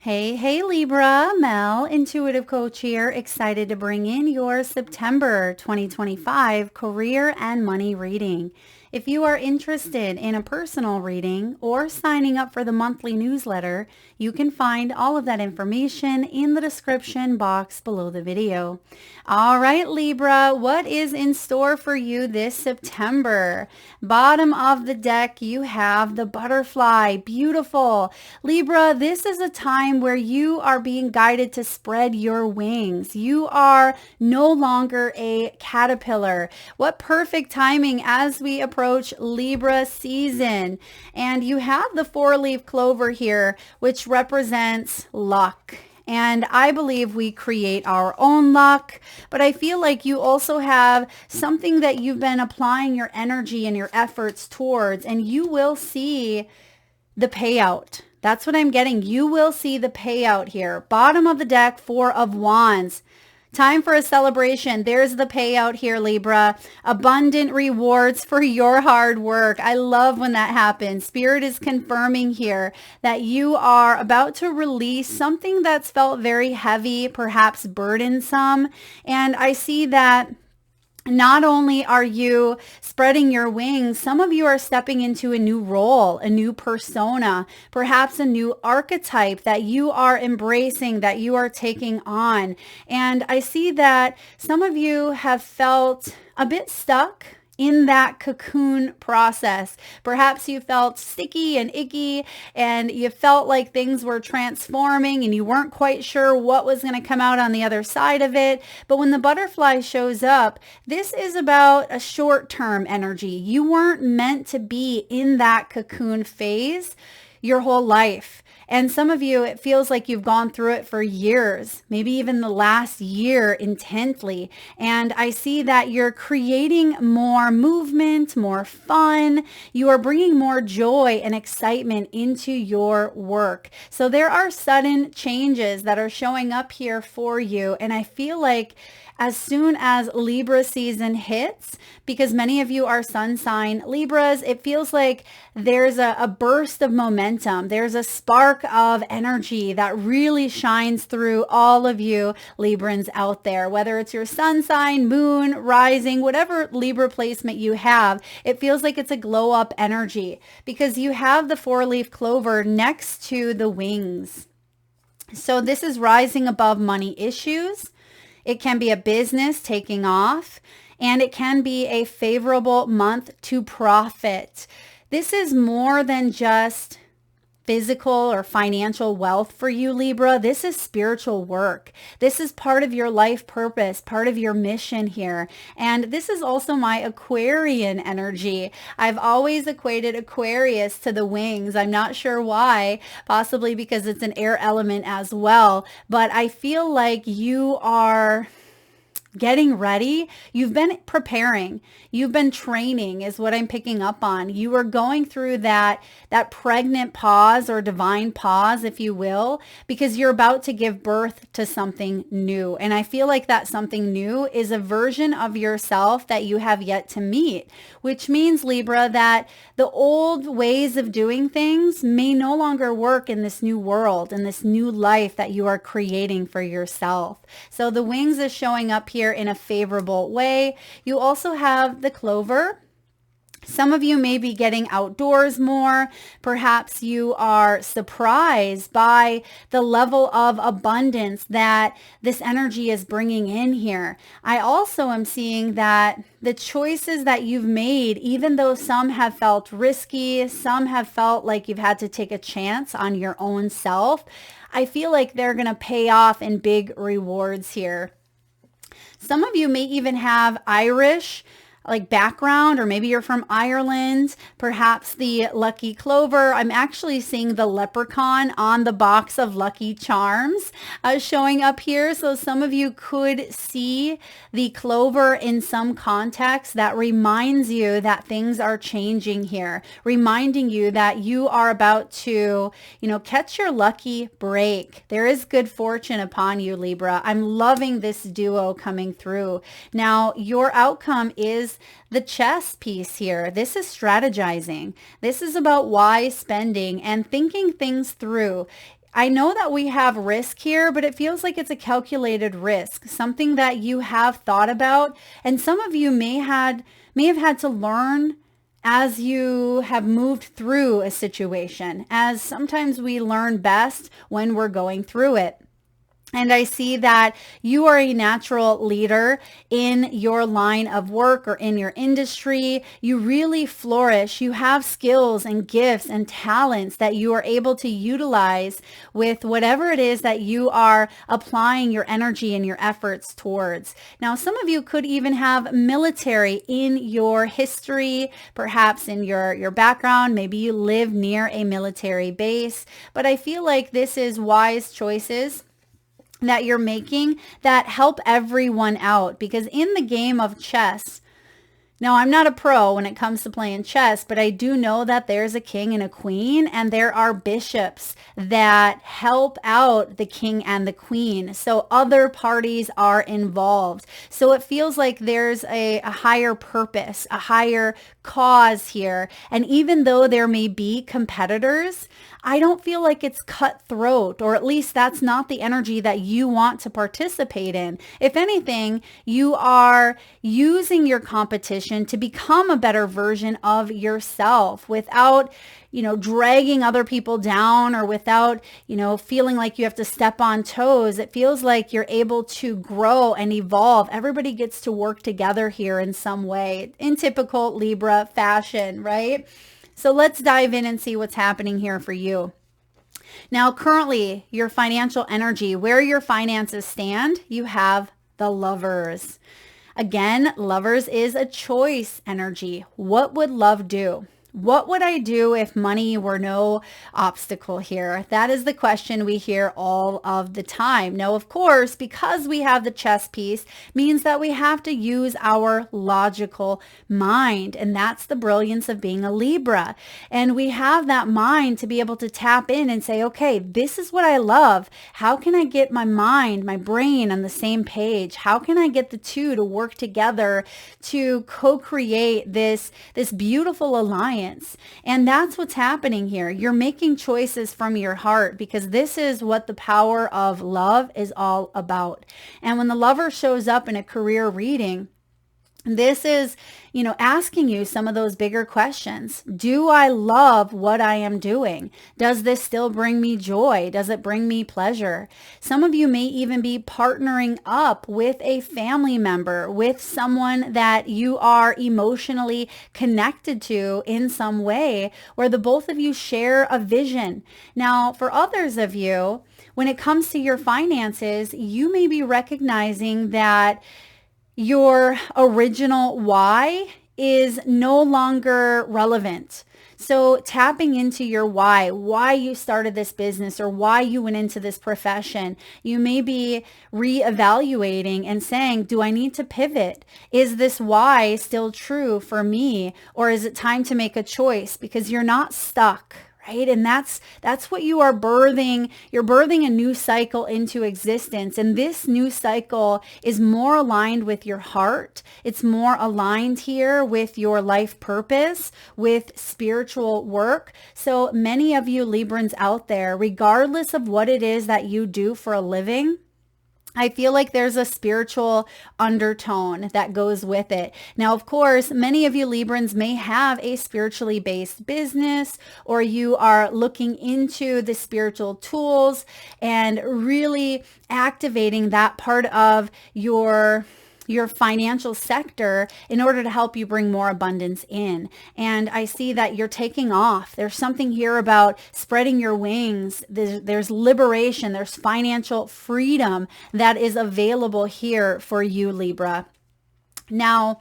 Hey Libra, Mel, intuitive coach here, excited to bring in your September 2025 career and money reading. If you are interested in a personal reading or signing up for the monthly newsletter, you can find all of that information in the description box below the video. All right, Libra, what is in store for you this September? Bottom of the deck, you have the butterfly. Beautiful. Libra, this is a time where you are being guided to spread your wings. You are no longer a caterpillar. What perfect timing as we approach Libra season. And you have the four-leaf clover here, which represents luck. And I believe we create our own luck, but I feel like you also have something that you've been applying your energy and your efforts towards, and you will see the payout. That's what I'm getting. You will see the payout here. Bottom of the deck, Four of Wands. Time for a celebration. There's the payout here, Libra. Abundant rewards for your hard work. I love when that happens. Spirit is confirming here that you are about to release something that's felt very heavy, perhaps burdensome. And I see that not only are you spreading your wings, some of you are stepping into a new role, a new persona, perhaps a new archetype that you are embracing, that you are taking on. And I see that some of you have felt a bit stuck in that cocoon process. Perhaps you felt sticky and icky and you felt like things were transforming and you weren't quite sure what was going to come out on the other side of it. But when the butterfly shows up, this is about a short-term energy. You weren't meant to be in that cocoon phase your whole life. And some of you, it feels like you've gone through it for years, maybe even the last year intently. And I see that you're creating more movement, more fun. You are bringing more joy and excitement into your work. So there are sudden changes that are showing up here for you. And I feel like as soon as Libra season hits, because many of you are sun sign Libras, it feels like there's a burst of momentum. There's a spark of energy that really shines through all of you Librans out there, whether it's your sun sign, moon, rising, whatever Libra placement you have, it feels like it's a glow up energy because you have the four-leaf clover next to the wings. So this is rising above money issues. It can be a business taking off, and it can be a favorable month to profit. This is more than just physical or financial wealth for you, Libra. This is spiritual work. This is part of your life purpose, part of your mission here. And this is also my Aquarian energy. I've always equated Aquarius to the wings. I'm not sure why, possibly because it's an air element as well. But I feel like you are getting ready. You've been preparing. You've been training is what I'm picking up on. You are going through that pregnant pause or divine pause, if you will, because you're about to give birth to something new. And I feel like that something new is a version of yourself that you have yet to meet, which means, Libra, that the old ways of doing things may no longer work in this new world, in this new life that you are creating for yourself. So the wings is showing up here in a favorable way. You also have the clover. Some of you may be getting outdoors more. Perhaps you are surprised by the level of abundance that this energy is bringing in here. I also am seeing that the choices that you've made, even though some have felt risky, some have felt like you've had to take a chance on your own self, I feel like they're going to pay off in big rewards here. Some of you may even have Irish background, or maybe you're from Ireland, perhaps the lucky clover. I'm actually seeing the leprechaun on the box of Lucky Charms showing up here. So some of you could see the clover in some context that reminds you that things are changing here, reminding you that you are about to, catch your lucky break. There is good fortune upon you, Libra. I'm loving this duo coming through. Now, your outcome is the chess piece here. This is strategizing. This is about wise spending and thinking things through. I know that we have risk here, but it feels like it's a calculated risk, something that you have thought about. And some of you may have had to learn as you have moved through a situation, as sometimes we learn best when we're going through it. And I see that you are a natural leader in your line of work or in your industry. You really flourish. You have skills and gifts and talents that you are able to utilize with whatever it is that you are applying your energy and your efforts towards. Now, some of you could even have military in your history, perhaps in your background. Maybe you live near a military base, but I feel like this is wise choices that you're making that help everyone out, because in the game of chess, now I'm not a pro when it comes to playing chess, but I do know that there's a king and a queen, and there are bishops that help out the king and the queen. So other parties are involved. So it feels like there's a higher purpose, a higher cause here. And even though there may be competitors, I don't feel like it's cutthroat, or at least that's not the energy that you want to participate in. If anything, you are using your competition to become a better version of yourself without, dragging other people down, or without, feeling like you have to step on toes. It feels like you're able to grow and evolve. Everybody gets to work together here in some way, in typical Libra fashion, right? So let's dive in and see what's happening here for you. Now, currently, your financial energy, where your finances stand, you have the Lovers. Again, Lovers is a choice energy. What would love do? What would I do if money were no obstacle here? That is the question we hear all of the time. Now, of course, because we have the chess piece, means that we have to use our logical mind. And that's the brilliance of being a Libra. And we have that mind to be able to tap in and say, okay, this is what I love. How can I get my mind, my brain on the same page? How can I get the two to work together to co-create this beautiful alliance? And that's what's happening here. You're making choices from your heart, because this is what the power of love is all about. And when the Lover shows up in a career reading, this is, asking you some of those bigger questions. Do I love what I am doing? Does this still bring me joy? Does it bring me pleasure? Some of you may even be partnering up with a family member, with someone that you are emotionally connected to in some way, where the both of you share a vision. Now, for others of you, when it comes to your finances, you may be recognizing that your original why is no longer relevant. So tapping into your why you started this business, or why you went into this profession, you may be reevaluating and saying, do I need to pivot? Is this why still true for me? Or is it time to make a choice? Because you're not stuck, right? And that's what you are birthing. You're birthing a new cycle into existence. And this new cycle is more aligned with your heart. It's more aligned here with your life purpose, with spiritual work. So many of you Librans out there, regardless of what it is that you do for a living, I feel like there's a spiritual undertone that goes with it. Now, of course, many of you Librans may have a spiritually based business, or you are looking into the spiritual tools and really activating that part of your financial sector in order to help you bring more abundance in. And I see that you're taking off. There's something here about spreading your wings. There's liberation. There's financial freedom that is available here for you, Libra. Now,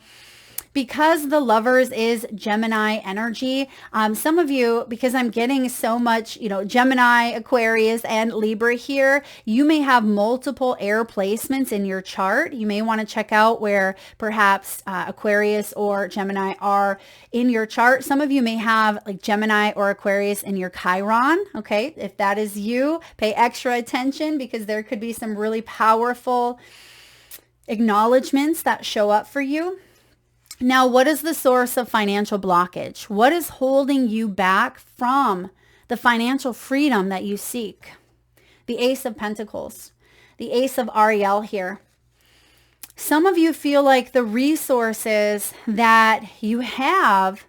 because the Lovers is Gemini energy, some of you, because I'm getting so much, Gemini, Aquarius, and Libra here, you may have multiple air placements in your chart. You may want to check out where perhaps Aquarius or Gemini are in your chart. Some of you may have like Gemini or Aquarius in your Chiron. Okay, if that is you, pay extra attention, because there could be some really powerful acknowledgments that show up for you. Now, what is the source of financial blockage? What is holding you back from the financial freedom that you seek? the Ace of Pentacles, the Ace of Ariel here. Some of you feel like the resources that you have,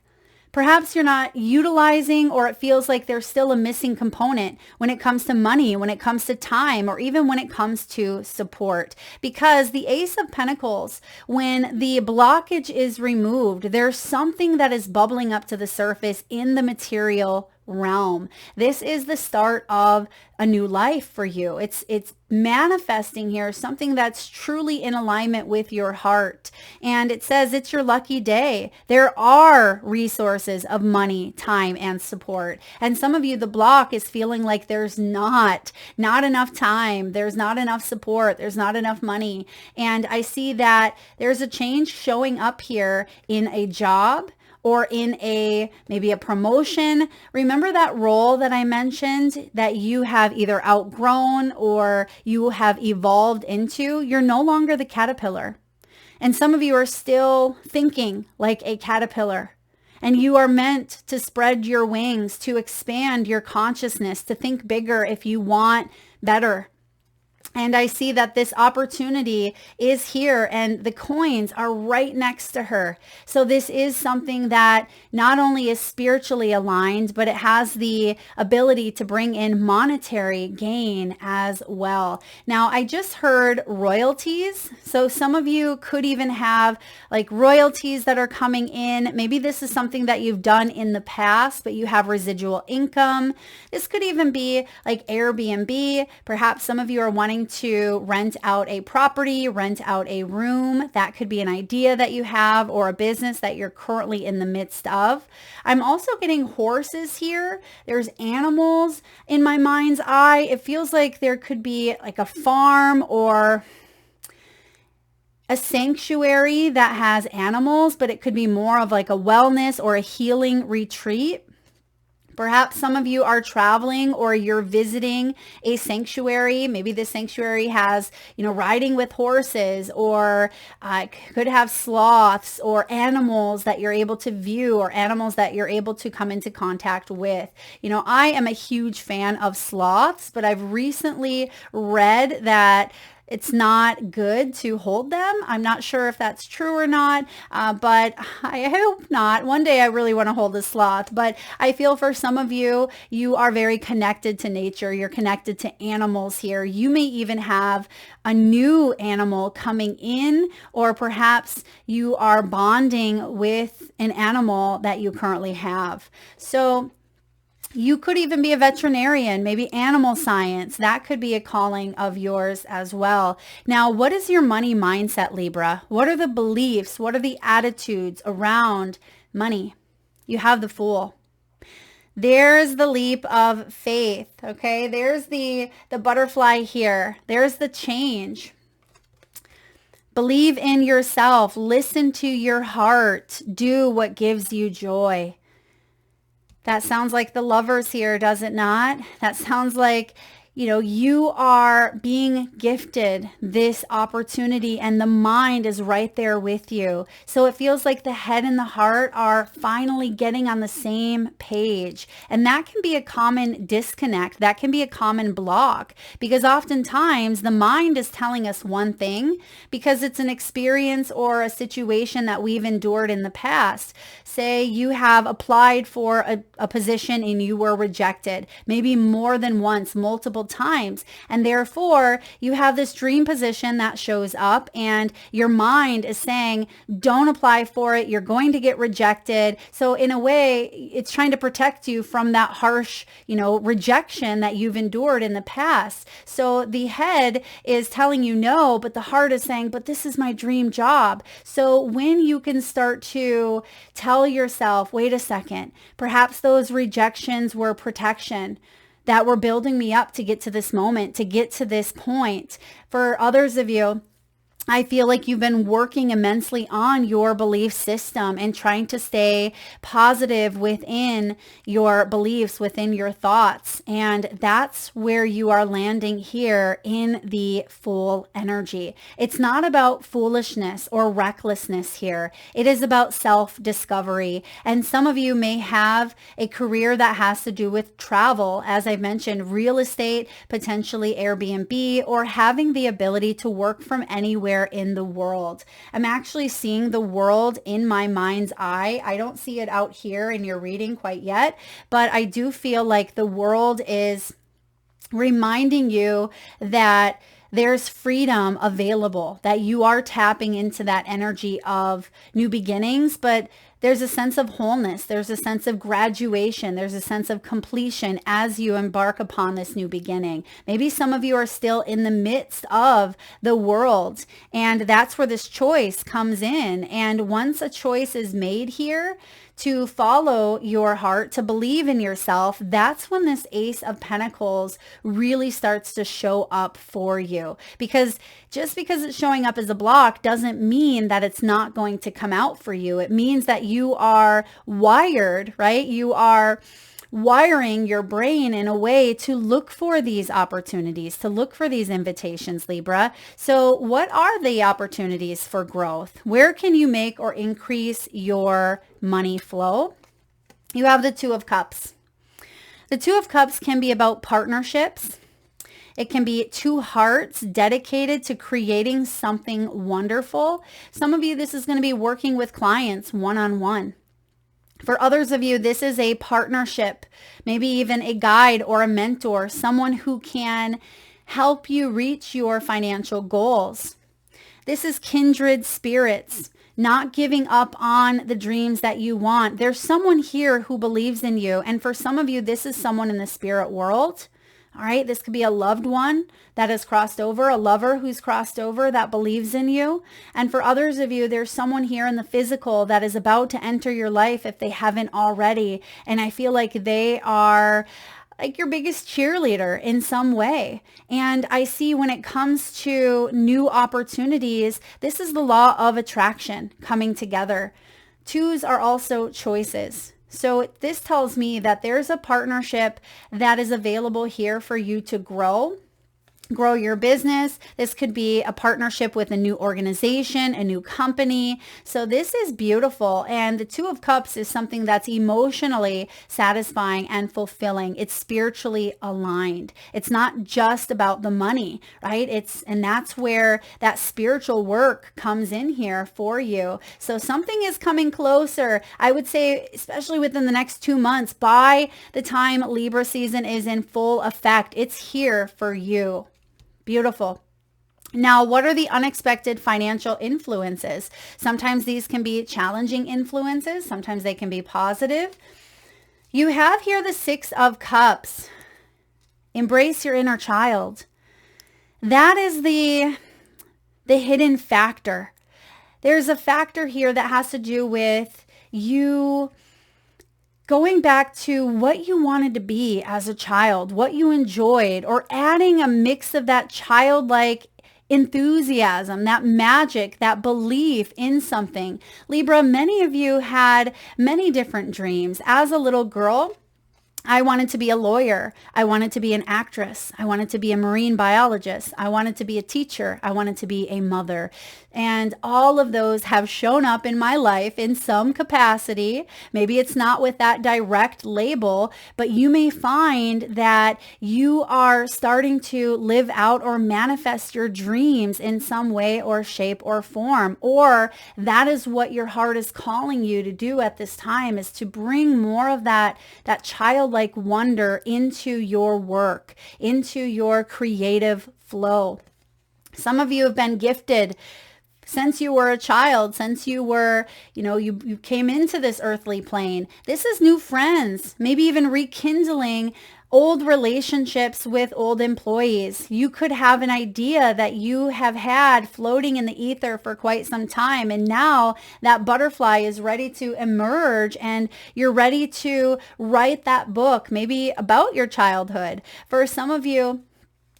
perhaps you're not utilizing, or it feels like there's still a missing component when it comes to money, when it comes to time, or even when it comes to support. Because the Ace of Pentacles, when the blockage is removed, there's something that is bubbling up to the surface in the material realm. This is the start of a new life for you. It's manifesting here something that's truly in alignment with your heart. And it says it's your lucky day. There are resources of money, time, and support. And some of you, the block is feeling like there's not enough time. There's not enough support. There's not enough money. And I see that there's a change showing up here in a job, or in maybe a promotion. Remember that role that I mentioned that you have either outgrown or you have evolved into? You're no longer the caterpillar. And some of you are still thinking like a caterpillar. And you are meant to spread your wings, to expand your consciousness, to think bigger if you want better. And I see that this opportunity is here and the coins are right next to her. So this is something that not only is spiritually aligned, but it has the ability to bring in monetary gain as well. Now, I just heard royalties. So some of you could even have like royalties that are coming in. Maybe this is something that you've done in the past, but you have residual income. This could even be like Airbnb. Perhaps some of you are wanting to rent out a property, rent out a room. That could be an idea that you have, or a business that you're currently in the midst of. I'm also getting horses here. There's animals in my mind's eye. It feels like there could be like a farm or a sanctuary that has animals, but it could be more of like a wellness or a healing retreat. Perhaps some of you are traveling or you're visiting a sanctuary. Maybe this sanctuary has, riding with horses, or could have sloths or animals that you're able to view, or animals that you're able to come into contact with. I am a huge fan of sloths, but I've recently read that it's not good to hold them. I'm not sure if that's true or not, but I hope not. One day I really want to hold a sloth, but I feel for some of you, you are very connected to nature. You're connected to animals here. You may even have a new animal coming in, or perhaps you are bonding with an animal that you currently have. So you could even be a veterinarian, maybe animal science. That could be a calling of yours as well. Now, what is your money mindset, Libra? What are the beliefs? What are the attitudes around money? You have the Fool. There's the leap of faith, okay? There's the butterfly here. There's the change. Believe in yourself. Listen to your heart. Do what gives you joy. That sounds like the Lovers here, does it not? That sounds like, you are being gifted this opportunity and the mind is right there with you. So it feels like the head and the heart are finally getting on the same page. And that can be a common disconnect. That can be a common block, because oftentimes the mind is telling us one thing because it's an experience or a situation that we've endured in the past. Say you have applied for a position and you were rejected, maybe more than once, multiple times. And therefore you have this dream position that shows up and your mind is saying, don't apply for it. You're going to get rejected. So in a way, it's trying to protect you from that harsh, rejection that you've endured in the past. So the head is telling you no, but the heart is saying, but this is my dream job. So when you can start to tell yourself, wait a second, perhaps those rejections were protection that were building me up to get to this moment, to get to this point. For others of you, I feel like you've been working immensely on your belief system and trying to stay positive within your beliefs, within your thoughts. And that's where you are landing here in the Fool energy. It's not about foolishness or recklessness here. It is about self-discovery. And some of you may have a career that has to do with travel, as I mentioned, real estate, potentially Airbnb, or having the ability to work from anywhere in the world. I'm actually seeing the world in my mind's eye. I don't see it out here in your reading quite yet, but I do feel like the world is reminding you that there's freedom available, that you are tapping into that energy of new beginnings, but there's a sense of wholeness. There's a sense of graduation. There's a sense of completion as you embark upon this new beginning. Maybe some of you are still in the midst of the world, and that's where this choice comes in. And once a choice is made here, to follow your heart, to believe in yourself, that's when this Ace of Pentacles really starts to show up for you. Because just because it's showing up as a block doesn't mean that it's not going to come out for you. It means that you are wired, right? You are wiring your brain in a way to look for these opportunities, to look for these invitations, Libra. So what are the opportunities for growth? Where can you make or increase your money flow? You have the Two of Cups. The Two of Cups can be about partnerships. It can be two hearts dedicated to creating something wonderful. Some of you, this is going to be working with clients one-on-one. For others of you, this is a partnership, maybe even a guide or a mentor, someone who can help you reach your financial goals. This is kindred spirits, not giving up on the dreams that you want. There's someone here who believes in you. And for some of you, this is someone in the spirit world. All right, this could be a loved one that has crossed over, a lover who's crossed over that believes in you. And for others of you, there's someone here in the physical that is about to enter your life if they haven't already. And I feel like they are like your biggest cheerleader in some way. And I see when it comes to new opportunities, this is the law of attraction coming together. Twos are also choices. So this tells me that there's a partnership that is available here for you to grow your business. This could be a partnership with a new organization, a new company. So this is beautiful. And the Two of Cups is something that's emotionally satisfying and fulfilling. It's spiritually aligned. It's not just about the money, right? And that's where that spiritual work comes in here for you. So something is coming closer. I would say, especially within the next 2 months, by the time Libra season is in full effect, it's here for you. Beautiful. Now, what are the unexpected financial influences? Sometimes these can be challenging influences. Sometimes they can be positive. You have here the Six of Cups. Embrace your inner child. That is the hidden factor. There's a factor here that has to do with you going back to what you wanted to be as a child, what you enjoyed, or adding a mix of that childlike enthusiasm, that magic, that belief in something. Libra, many of you had many different dreams. As a little girl, I wanted to be a lawyer. I wanted to be an actress. I wanted to be a marine biologist. I wanted to be a teacher. I wanted to be a mother. And all of those have shown up in my life in some capacity. Maybe it's not with that direct label, but you may find that you are starting to live out or manifest your dreams in some way or shape or form. Or that is what your heart is calling you to do at this time, is to bring more of that childlike wonder into your work, into your creative flow. Some of you have been gifted since you were a child, since you were, you came into this earthly plane. This is new friends, maybe even rekindling old relationships with old employees. You could have an idea that you have had floating in the ether for quite some time, and now that butterfly is ready to emerge and you're ready to write that book, maybe about your childhood. For some of you,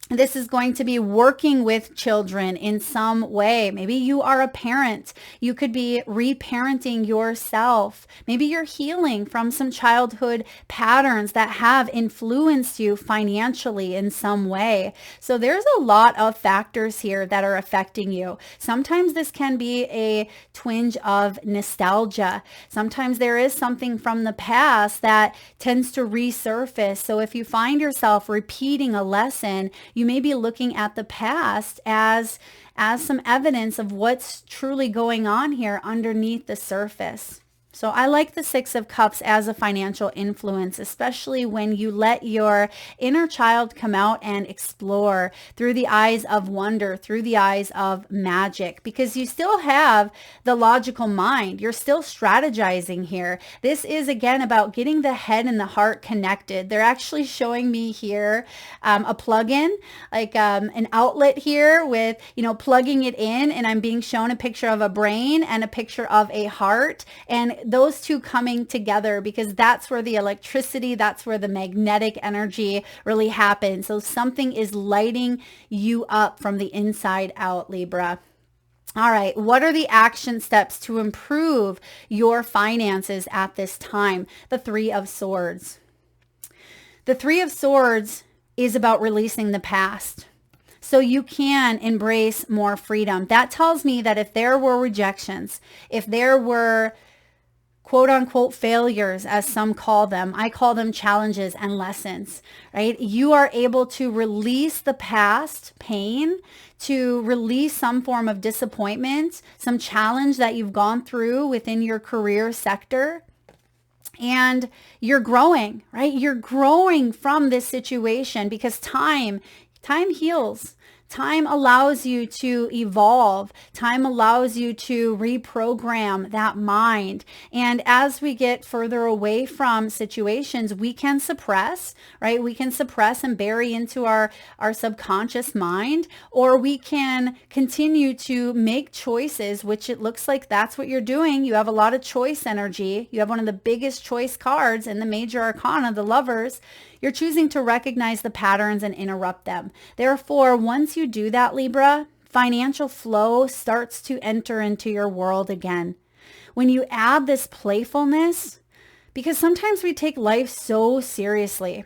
This is going to be working with children in some way. Maybe you are a parent. You could be reparenting yourself. Maybe you're healing from some childhood patterns that have influenced you financially in some way. So there's a lot of factors here that are affecting you. Sometimes this can be a twinge of nostalgia. Sometimes there is something from the past that tends to resurface. So if you find yourself repeating a lesson, you may be looking at the past as some evidence of what's truly going on here underneath the surface. So I like the Six of Cups as a financial influence, especially when you let your inner child come out and explore through the eyes of wonder, through the eyes of magic, because you still have the logical mind. You're still strategizing here. This is, again, about getting the head and the heart connected. They're actually showing me here a plug-in, like an outlet here with, plugging it in, and I'm being shown a picture of a brain and a picture of a heart, and those two coming together, because that's where the electricity, that's where the magnetic energy really happens. So something is lighting you up from the inside out, Libra. All right, what are the action steps to improve your finances at this time? The Three of Swords. The Three of Swords is about releasing the past, so you can embrace more freedom. That tells me that if there were rejections, if there were quote unquote failures, as some call them, I call them challenges and lessons, right? You are able to release the past pain, to release some form of disappointment, some challenge that you've gone through within your career sector. And you're growing, right? You're growing from this situation, because time heals. Time allows you to evolve. Time allows you to reprogram that mind. And as we get further away from situations, we can suppress, right? We can suppress and bury into our subconscious mind, or we can continue to make choices, which it looks like that's what you're doing. You have a lot of choice energy. You have one of the biggest choice cards in the major arcana, the Lovers. You're choosing to recognize the patterns and interrupt them. Therefore, once you do that, Libra, financial flow starts to enter into your world again. When you add this playfulness, because sometimes we take life so seriously.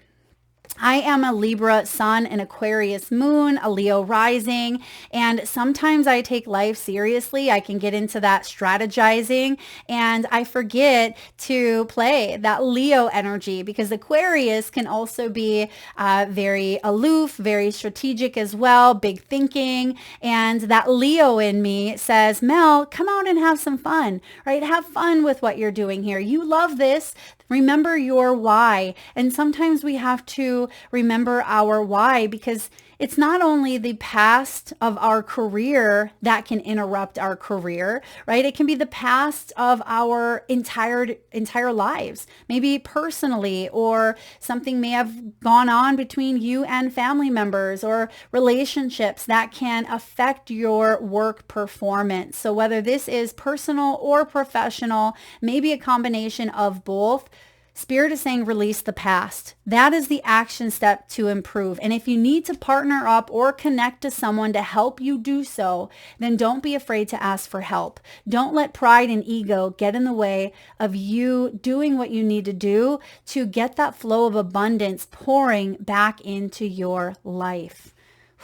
I am a Libra sun, an Aquarius moon, a Leo rising, and sometimes I take life seriously. I can get into that strategizing, and I forget to play that Leo energy, because Aquarius can also be very aloof, very strategic as well, big thinking, and that Leo in me says, Mel, come out and have some fun, right? Have fun with what you're doing here. You love this. Remember your why. And sometimes we have to remember our why, because it's not only the past of our career that can interrupt our career, right? It can be the past of our entire lives, maybe personally, or something may have gone on between you and family members, or relationships that can affect your work performance. So whether this is personal or professional, maybe a combination of both, Spirit is saying release the past. That is the action step to improve. And if you need to partner up or connect to someone to help you do so, then don't be afraid to ask for help. Don't let pride and ego get in the way of you doing what you need to do to get that flow of abundance pouring back into your life.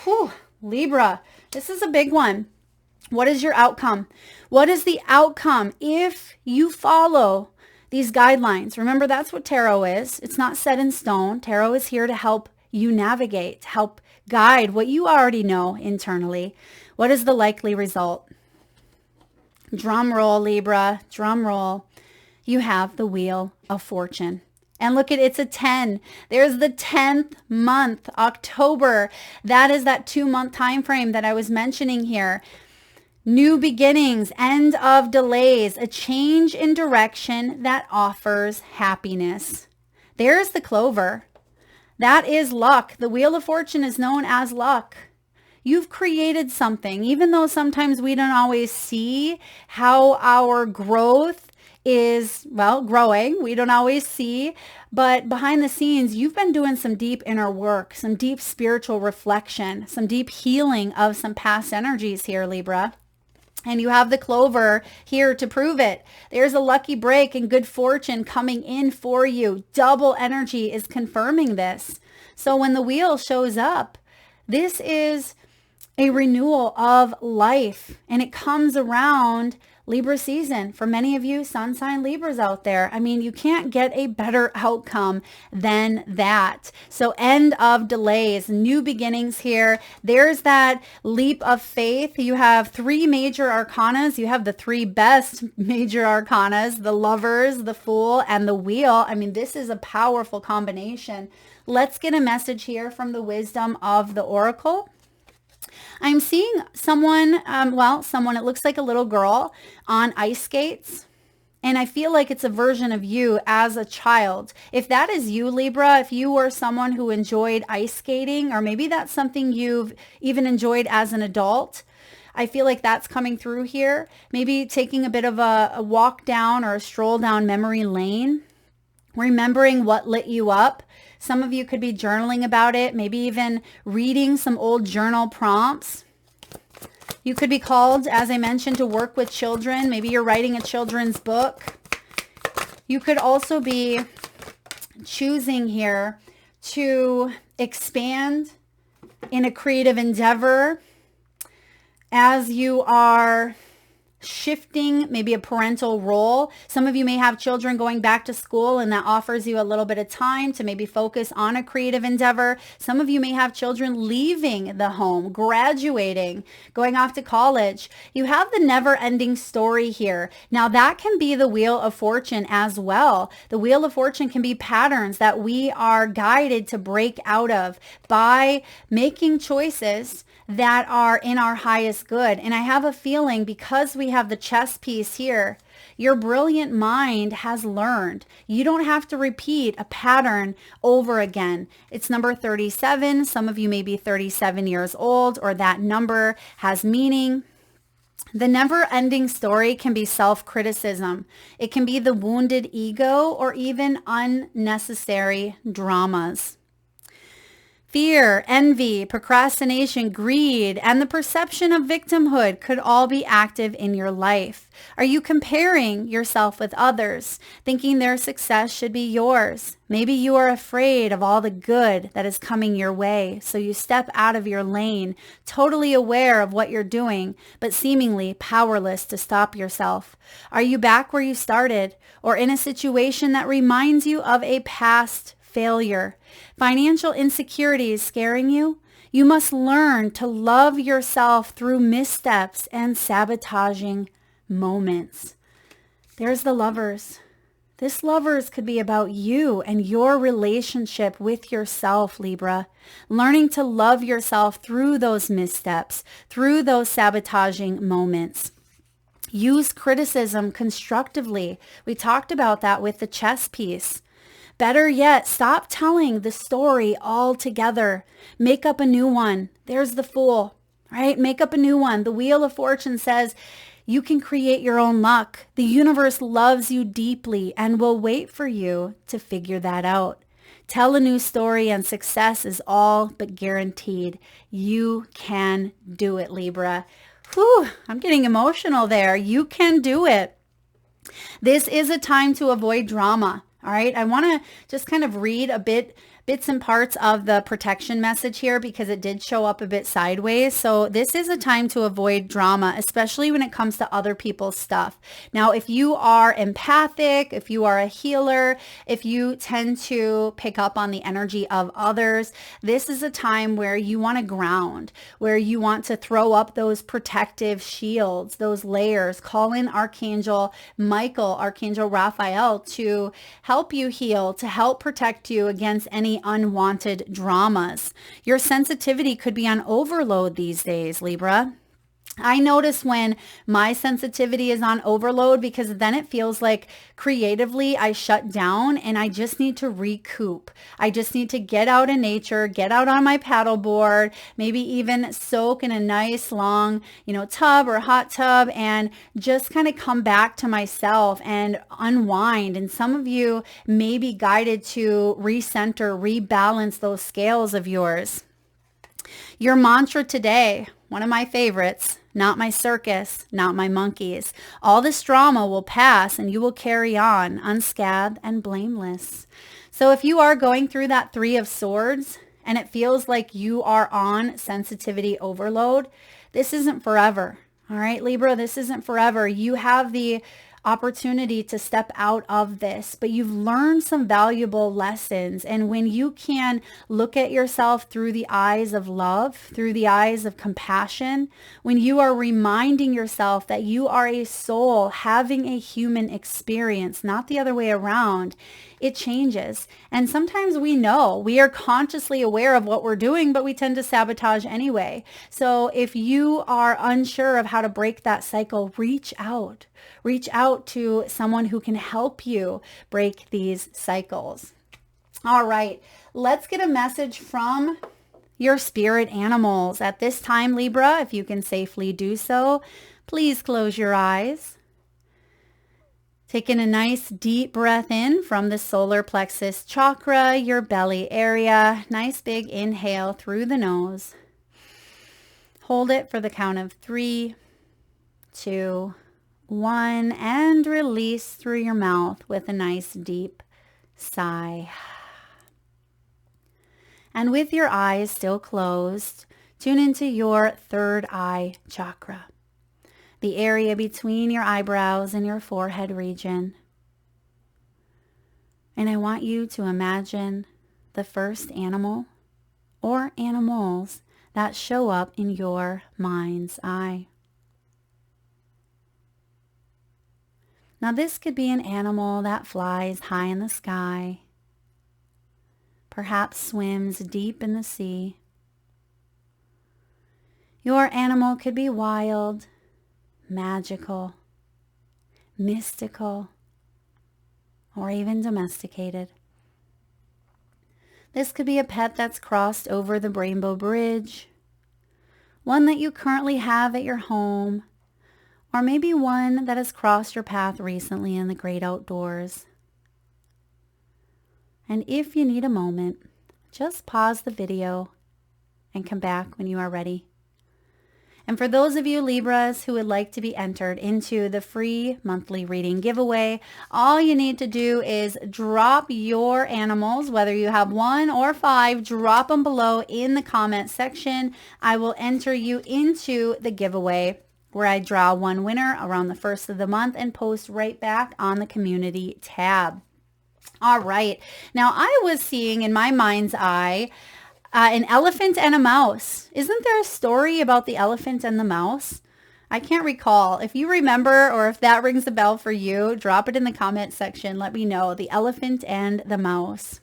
Whew, Libra, this is a big one. What is your outcome? What is the outcome if you follow these guidelines? Remember, that's what tarot is. It's not set in stone. Tarot is here to help you navigate, to help guide what you already know internally. What is the likely result? Drum roll, Libra, drum roll. You have the Wheel of Fortune. And look, it's a 10. There's the 10th month, October. That is that 2-month time frame that I was mentioning here. New beginnings, end of delays, a change in direction that offers happiness. There's the Clover. That is luck. The Wheel of Fortune is known as luck. You've created something, even though sometimes we don't always see how our growth is, well, growing. We don't always see, but behind the scenes, you've been doing some deep inner work, some deep spiritual reflection, some deep healing of some past energies here, Libra. And you have the clover here to prove it. There's a lucky break and good fortune coming in for you. Double energy is confirming this. So when the wheel shows up, this is a renewal of life, and it comes around Libra season. For many of you sun sign Libras out there, I mean, you can't get a better outcome than that. So end of delays, new beginnings here. There's that leap of faith. You have three major arcanas. You have the three best major arcanas, the Lovers, the Fool, and the Wheel. I mean, this is a powerful combination. Let's get a message here from the wisdom of the Oracle. I'm seeing someone, it looks like a little girl on ice skates. And I feel like it's a version of you as a child. If that is you, Libra, if you were someone who enjoyed ice skating, or maybe that's something you've even enjoyed as an adult, I feel like that's coming through here. Maybe taking a bit of a walk down or a stroll down memory lane, remembering what lit you up. Some of you could be journaling about it, maybe even reading some old journal prompts. You could be called, as I mentioned, to work with children. Maybe you're writing a children's book. You could also be choosing here to expand in a creative endeavor as you are shifting maybe a parental role. Some of you may have children going back to school, and that offers you a little bit of time to maybe focus on a creative endeavor. Some of you may have children leaving the home, graduating, going off to college. You have the never-ending story here. Now that can be the Wheel of Fortune as well. The Wheel of Fortune can be patterns that we are guided to break out of by making choices that are in our highest good. And I have a feeling, because we have the chess piece here, your brilliant mind has learned. You don't have to repeat a pattern over again. It's number 37. Some of you may be 37 years old, or that number has meaning. The never-ending story can be self-criticism. It can be the wounded ego, or even unnecessary dramas. Fear, envy, procrastination, greed, and the perception of victimhood could all be active in your life. Are you comparing yourself with others, thinking their success should be yours? Maybe you are afraid of all the good that is coming your way, so you step out of your lane, totally aware of what you're doing, but seemingly powerless to stop yourself. Are you back where you started, or in a situation that reminds you of a past failure? Financial insecurities scaring you? You must learn to love yourself through missteps and sabotaging moments. There's the Lovers. This Lovers could be about you and your relationship with yourself, Libra. Learning to love yourself through those missteps, through those sabotaging moments. Use criticism constructively. We talked about that with the chess piece. Better yet, stop telling the story altogether. Make up a new one. There's the Fool, right? Make up a new one. The Wheel of Fortune says you can create your own luck. The universe loves you deeply and will wait for you to figure that out. Tell a new story, and success is all but guaranteed. You can do it, Libra. Whew, I'm getting emotional there. You can do it. This is a time to avoid drama. All right, I want to just kind of read bits and parts of the protection message here, because it did show up a bit sideways. So this is a time to avoid drama, especially when it comes to other people's stuff. Now, if you are empathic, if you are a healer, if you tend to pick up on the energy of others, this is a time where you want to ground, where you want to throw up those protective shields, those layers. Call in Archangel Michael, Archangel Raphael to help you heal, to help protect you against any unwanted dramas. Your sensitivity could be on overload these days, Libra. I notice when my sensitivity is on overload, because then it feels like creatively I shut down and I just need to recoup. I just need to get out in nature, get out on my paddleboard, maybe even soak in a nice long, tub or hot tub, and just kind of come back to myself and unwind. And some of you may be guided to recenter, rebalance those scales of yours. Your mantra today, one of my favorites: not my circus, not my monkeys. All this drama will pass and you will carry on unscathed and blameless. So if you are going through that 3 of Swords and it feels like you are on sensitivity overload, this isn't forever. All right, Libra, this isn't forever. You have the opportunity to step out of this, but you've learned some valuable lessons. And when you can look at yourself through the eyes of love, through the eyes of compassion, when you are reminding yourself that you are a soul having a human experience, not the other way around, it changes. And sometimes we are consciously aware of what we're doing, but we tend to sabotage anyway. So if you are unsure of how to break that cycle, reach out. Reach out to someone who can help you break these cycles. All right, let's get a message from your spirit animals. At this time, Libra, if you can safely do so, please close your eyes. Taking a nice deep breath in from the solar plexus chakra, your belly area. Nice big inhale through the nose. Hold it for the count of 3, 2, 1, and release through your mouth with a nice deep sigh. And with your eyes still closed, tune into your third eye chakra, the area between your eyebrows and your forehead region. And I want you to imagine the first animal or animals that show up in your mind's eye. Now this could be an animal that flies high in the sky, perhaps swims deep in the sea. Your animal could be wild, magical, mystical, or even domesticated. This could be a pet that's crossed over the Rainbow Bridge, one that you currently have at your home, or maybe one that has crossed your path recently in the great outdoors. And if you need a moment, just pause the video and come back when you are ready. And for those of you Libras who would like to be entered into the free monthly reading giveaway, all you need to do is drop your animals, whether you have 1 or 5, drop them below in the comment section. I will enter you into the giveaway, where I draw one winner around the 1st of the month and post right back on the community tab. All right. Now I was seeing in my mind's eye an elephant and a mouse. Isn't there a story about the elephant and the mouse? I can't recall. If you remember, or if that rings a bell for you, drop it in the comment section. Let me know. The elephant and the mouse.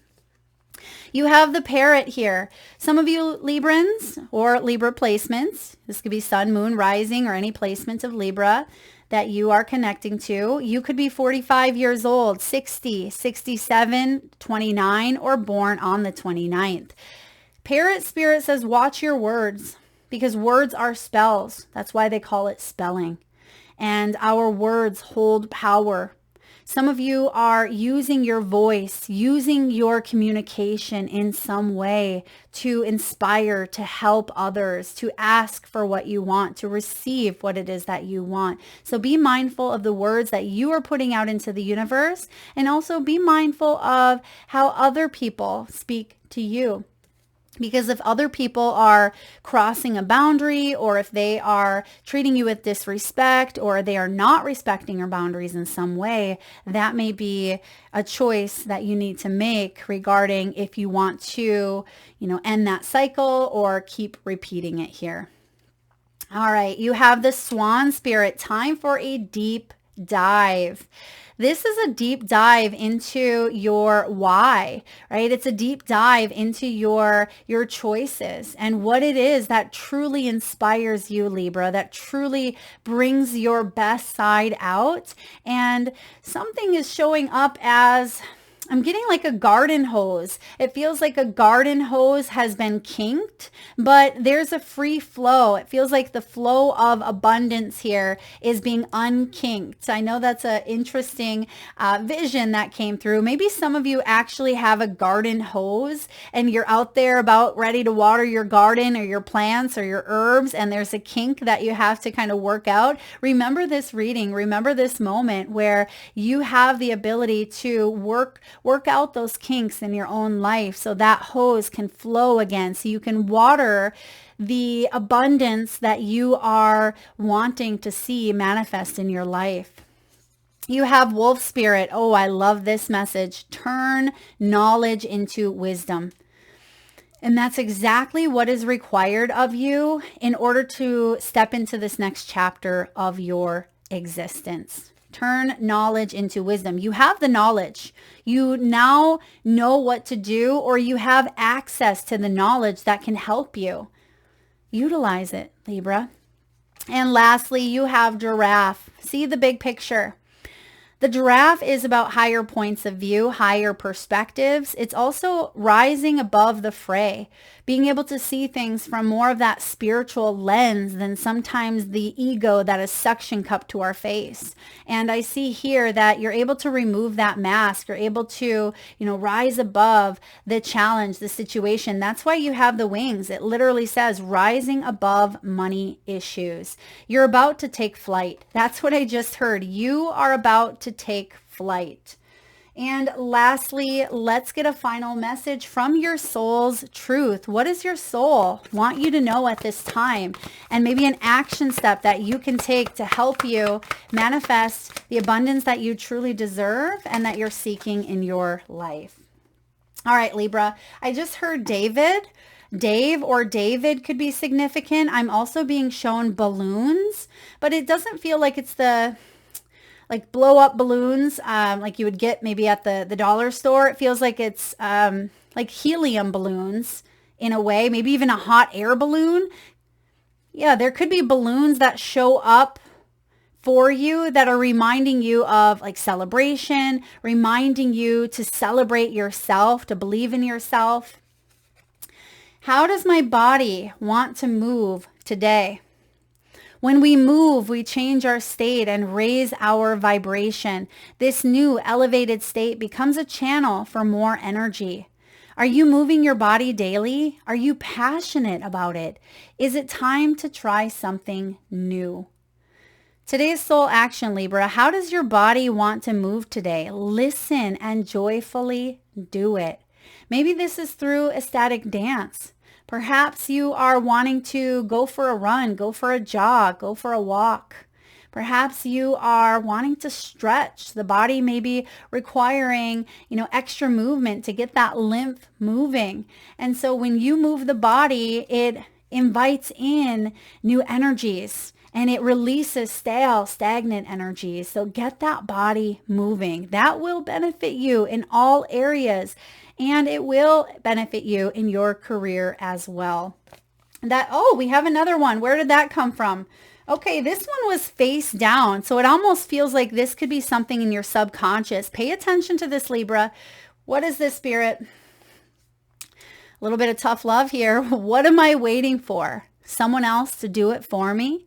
You have the parrot here. Some of you Librans or Libra placements, this could be sun, moon, rising, or any placement of Libra that you are connecting to. You could be 45 years old, 60, 67, 29, or born on the 29th. Parrot spirit says, watch your words, because words are spells. That's why they call it spelling. And our words hold power. Some of you are using your voice, using your communication in some way to inspire, to help others, to ask for what you want, to receive what it is that you want. So be mindful of the words that you are putting out into the universe, and also be mindful of how other people speak to you. Because if other people are crossing a boundary, or if they are treating you with disrespect, or they are not respecting your boundaries in some way, that may be a choice that you need to make regarding if you want to, end that cycle or keep repeating it here. All right, you have the swan spirit. Time for a deep dive. This is a deep dive into your why, right? It's a deep dive into your choices and what it is that truly inspires you, Libra, that truly brings your best side out. And something is showing up as, I'm getting like a garden hose. It feels like a garden hose has been kinked, but there's a free flow. It feels like the flow of abundance here is being unkinked. I know that's an interesting vision that came through. Maybe some of you actually have a garden hose and you're out there about ready to water your garden or your plants or your herbs, and there's a kink that you have to kind of work out. Remember this reading. Remember this moment where you have the ability to work out those kinks in your own life so that hose can flow again, so you can water the abundance that you are wanting to see manifest in your life. You have wolf spirit. Oh, I love this message. Turn knowledge into wisdom. And that's exactly what is required of you in order to step into this next chapter of your existence. Turn knowledge into wisdom. You have the knowledge. You now know what to do, or you have access to the knowledge that can help you. Utilize it, Libra. And lastly, you have giraffe. See the big picture. The giraffe is about higher points of view, higher perspectives. It's also rising above the fray, being able to see things from more of that spiritual lens than sometimes the ego that is suction cupped to our face. And I see here that you're able to remove that mask. You're able to, rise above the challenge, the situation. That's why you have the wings. It literally says rising above money issues. You're about to take flight. That's what I just heard. You are about to take flight. And lastly, let's get a final message from your soul's truth. What does your soul want you to know at this time? And maybe an action step that you can take to help you manifest the abundance that you truly deserve and that you're seeking in your life. All right, Libra, I just heard David. Dave or David could be significant. I'm also being shown balloons, but it doesn't feel like it's the like blow up balloons like you would get maybe at the dollar store. It feels like it's like helium balloons in a way, maybe even a hot air balloon. Yeah, there could be balloons that show up for you that are reminding you of like celebration, reminding you to celebrate yourself, to believe in yourself. How does my body want to move today? When we move, we change our state and raise our vibration. This new elevated state becomes a channel for more energy. Are you moving your body daily? Are you passionate about it? Is it time to try something new? Today's soul action, Libra. How does your body want to move today? Listen and joyfully do it. Maybe this is through ecstatic dance. Perhaps you are wanting to go for a run, go for a jog, go for a walk. Perhaps you are wanting to stretch. The body may be requiring, extra movement to get that lymph moving. And so when you move the body, it invites in new energies and it releases stale, stagnant energies. So get that body moving. That will benefit you in all areas. And it will benefit you in your career as well. We have another one. Where did that come from? Okay, this one was face down. So it almost feels like this could be something in your subconscious. Pay attention to this, Libra. What is this, Spirit? A little bit of tough love here. What am I waiting for? Someone else to do it for me?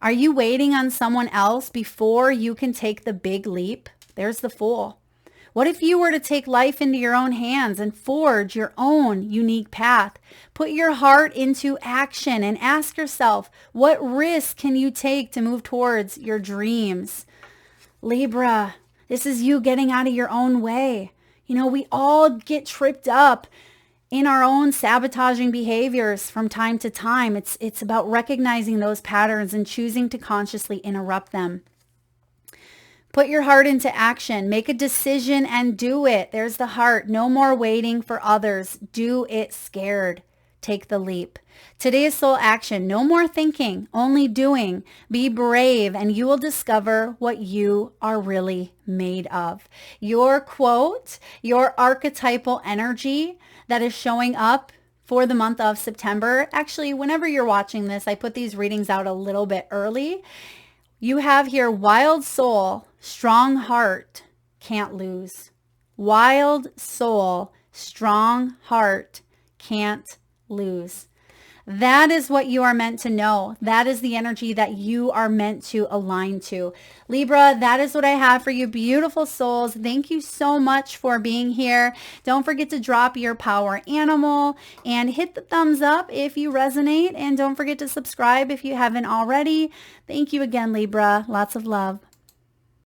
Are you waiting on someone else before you can take the big leap? There's the Fool. What if you were to take life into your own hands and forge your own unique path? Put your heart into action and ask yourself, what risk can you take to move towards your dreams? Libra, this is you getting out of your own way. We all get tripped up in our own sabotaging behaviors from time to time. It's about recognizing those patterns and choosing to consciously interrupt them. Put your heart into action. Make a decision and do it. There's the heart. No more waiting for others. Do it scared. take the leap. Today's soul action, no more thinking, only doing. Be brave and you will discover what you are really made of. Your quote, your archetypal energy that is showing up for the month of September. Actually, whenever you're watching this, I put these readings out a little bit early. You have here wild soul, strong heart, can't lose. Wild soul, strong heart, can't lose. That is what you are meant to know. That is the energy that you are meant to align to. Libra, that is what I have for you, beautiful souls. Thank you so much for being here. Don't forget to drop your power animal and hit the thumbs up if you resonate. And don't forget to subscribe if you haven't already. Thank you again, Libra. Lots of love.